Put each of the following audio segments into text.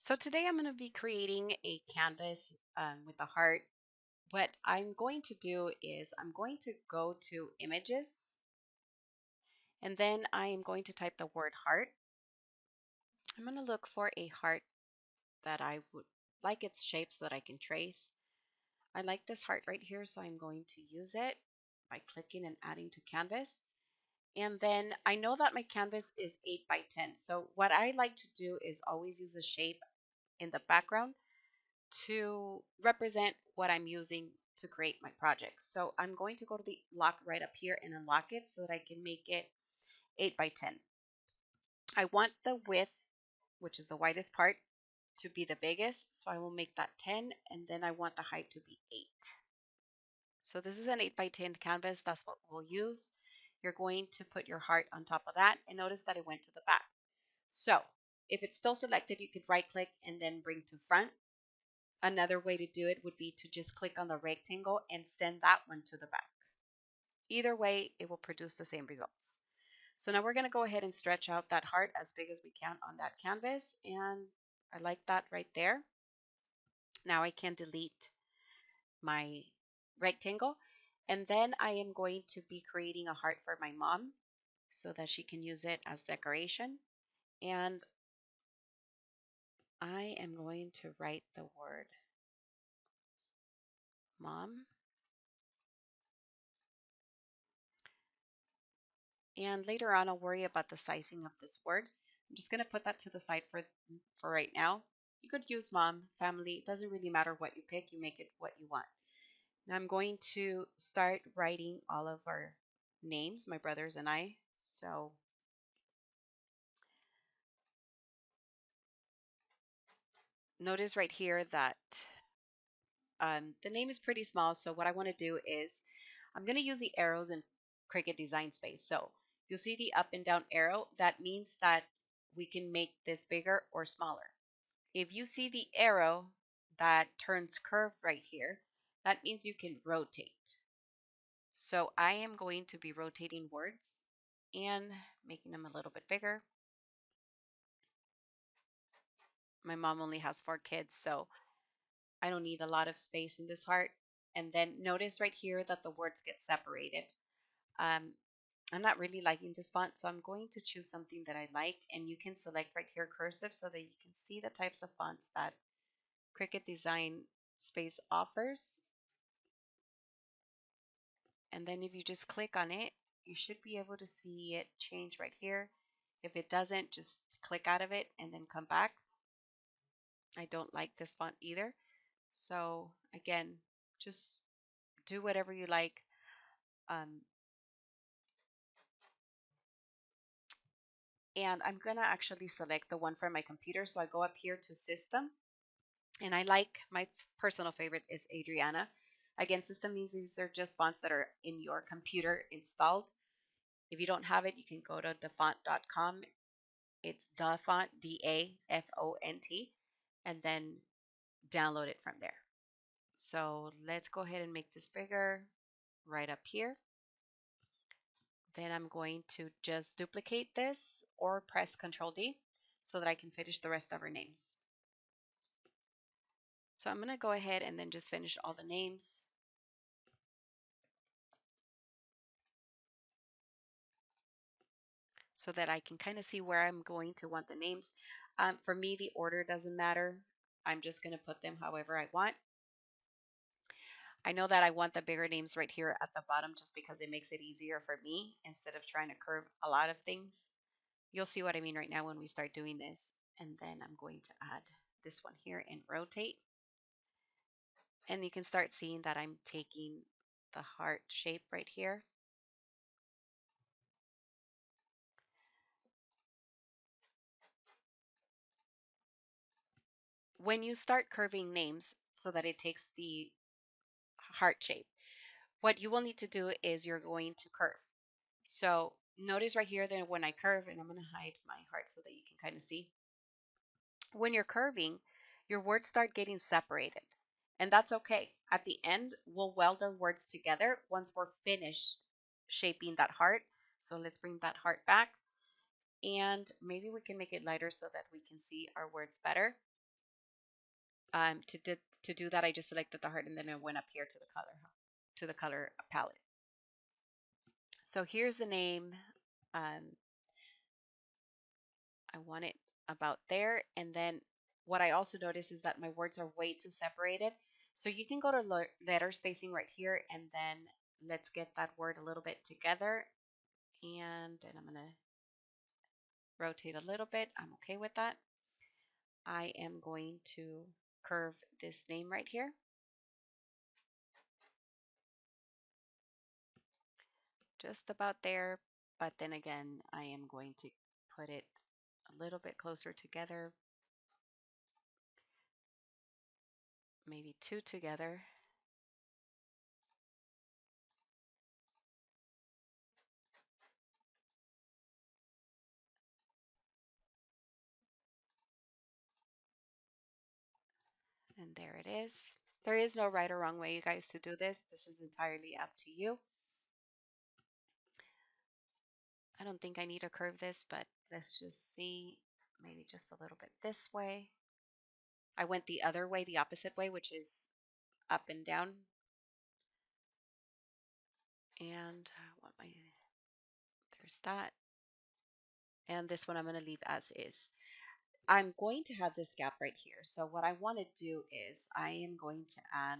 So today I'm going to be creating a canvas with a heart. What I'm going to do is I'm going to go to images and then I am going to type the word heart. I'm going to look for a heart that I would like its shape so that I can trace. I like this heart right here, so I'm going to use it by clicking and adding to canvas. And then I know that my canvas is 8 by 10. So what I like to do is always use a shape in the background to represent what I'm using to create my project. So I'm going to go to the lock right up here and unlock it so that I can make it 8 by 10. I want the width, which is the widest part, to be the biggest. So I will make that 10 and then I want the height to be 8. So this is an 8 by 10 canvas. That's what we'll use. You're going to put your heart on top of that and notice that it went to the back. So if it's still selected, you could right click and then bring to front. Another way to do it would be to just click on the rectangle and send that one to the back. Either way, it will produce the same results. So now we're going to go ahead and stretch out that heart as big as we can on that canvas. And I like that right there. Now I can delete my rectangle. And then I am going to be creating a heart for my mom so that she can use it as decoration. And I am going to write the word mom. And later on, I'll worry about the sizing of this word. I'm just going to put that to the side for right now. You could use mom, family. It doesn't really matter what you pick. You make it what you want. Now I'm going to start writing all of our names, my brothers and I. So notice right here that the name is pretty small. So what I want to do is I'm going to use the arrows in Cricut Design Space. So you'll see the up and down arrow. That means that we can make this bigger or smaller. If you see the arrow that turns curved right here, that means you can rotate. So I am going to be rotating words and making them a little bit bigger. My mom only has 4 kids, so I don't need a lot of space in this heart. And then notice right here that the words get separated. Um, I'm not really liking this font, so I'm going to choose something that I like. And you can select right here cursive so that you can see the types of fonts that Cricut Design Space offers. And then if you just click on it, you should be able to see it change right here. If it doesn't, just click out of it and then come back. I don't like this font either. So again, just do whatever you like. Um, and I'm gonna actually select the one from my computer. So I go up here to System, and I like my personal favorite is Adriana. Again, System means these are just fonts that are in your computer installed. If you don't have it, you can go to dafont.com. It's Dafont, Dafont, and then download it from there. So let's go ahead and make this bigger right up here. Then I'm going to just duplicate this or press Control D so that I can finish the rest of our names. So I'm going to go ahead and then just finish all the names. So that I can kind of see where I'm going to want the names. For me, the order doesn't matter. I'm just going to put them however I want. I know that I want the bigger names right here at the bottom just because it makes it easier for me instead of trying to curve a lot of things. You'll see what I mean right now when we start doing this. And then I'm going to add this one here and rotate. And you can start seeing that I'm taking the heart shape right here. When you start curving names so that it takes the heart shape, what you will need to do is you're going to curve. So notice right here that when I curve, and I'm going to hide my heart so that you can kind of see. When you're curving, your words start getting separated. And that's okay. At the end, we'll weld our words together once we're finished shaping that heart. So let's bring that heart back. And maybe we can make it lighter so that we can see our words better. To do that, I just selected the heart and then it went up here to the color palette. So here's the name. Um, I want it about there. And then what I also notice is that my words are way too separated. So you can go to letter spacing right here, and then let's get that word a little bit together. And I'm going to rotate a little bit. I'm okay with that. I am going to curve this name right here. Just about there. But then again, I am going to put it a little bit closer together. Maybe two together. And there it is. There is no right or wrong way, you guys, to do this. This is entirely up to you. I don't think I need to curve this, but let's just see. Maybe just a little bit this way. I went the other way, the opposite way, which is up and down. And there's that. And this one I'm going to leave as is. I'm going to have this gap right here. So what I want to do is I am going to add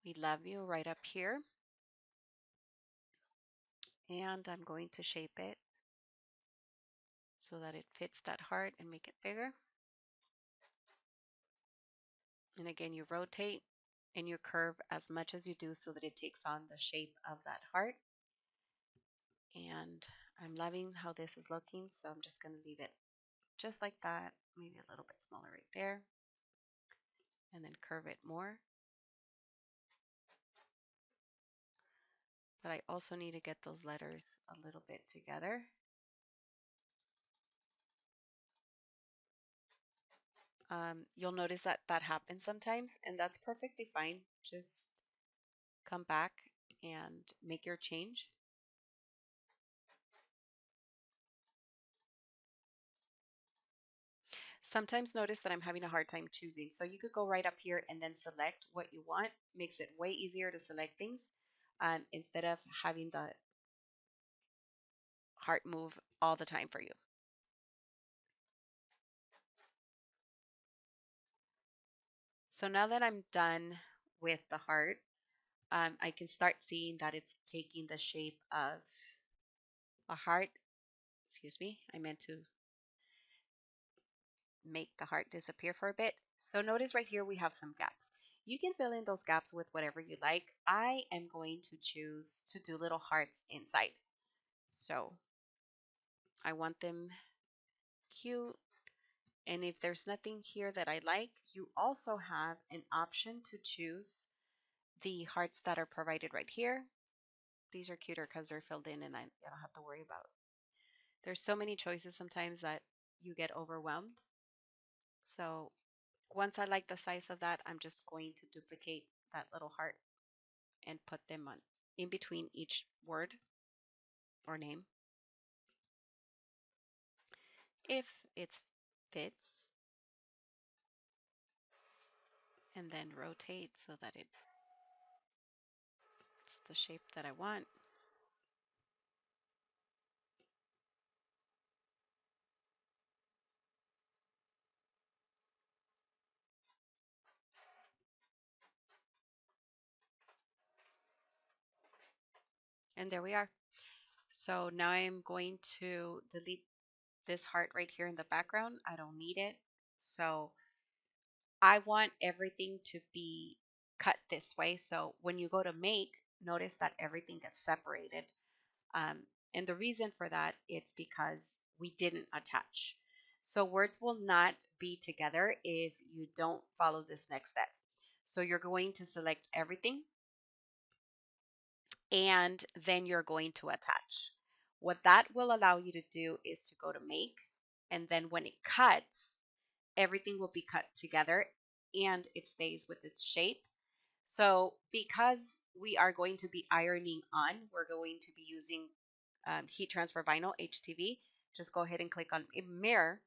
"We love you" right up here. And I'm going to shape it so that it fits that heart and make it bigger. And again, you rotate and you curve as much as you do so that it takes on the shape of that heart. And I'm loving how this is looking, so I'm just going to leave it just like that, maybe a little bit smaller right there, and then curve it more. But I also need to get those letters a little bit together. You'll notice that that happens sometimes, and that's perfectly fine. Just come back and make your change. Sometimes notice that I'm having a hard time choosing. So you could go right up here and then select what you want. Makes it way easier to select things instead of having the heart move all the time for you. So now that I'm done with the heart, I can start seeing that it's taking the shape of a heart. Excuse me, I meant to make the heart disappear for a bit. So notice right here we have some gaps. You can fill in those gaps with whatever you like. I am going to choose to do little hearts inside. So I want them cute. And if there's nothing here that I like, you also have an option to choose the hearts that are provided right here. These are cuter because they're filled in and I don't have to worry about. There's so many choices sometimes that you get overwhelmed. So once I like the size of that, I'm just going to duplicate that little heart and put them on in between each word or name if it fits, and then rotate so that it's the shape that I want. And there we are. So now I'm going to delete this heart right here in the background. I don't need it. So I want everything to be cut this way. So when you go to make, notice that everything gets separated. Um, and the reason for that, it's because we didn't attach. So words will not be together if you don't follow this next step. So you're going to select everything and then you're going to attach. What that will allow you to do is to go to make, and then when it cuts, everything will be cut together and it stays with its shape. So because we are going to be ironing on, we're going to be using heat transfer vinyl, HTV, just go ahead and click on mirror,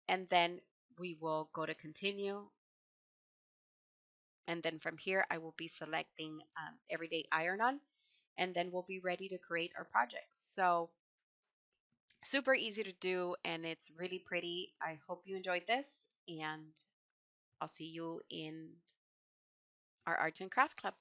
and then we will go to continue. And then from here, I will be selecting everyday iron-on, and then we'll be ready to create our project. So super easy to do, and it's really pretty. I hope you enjoyed this, and I'll see you in our arts and craft club.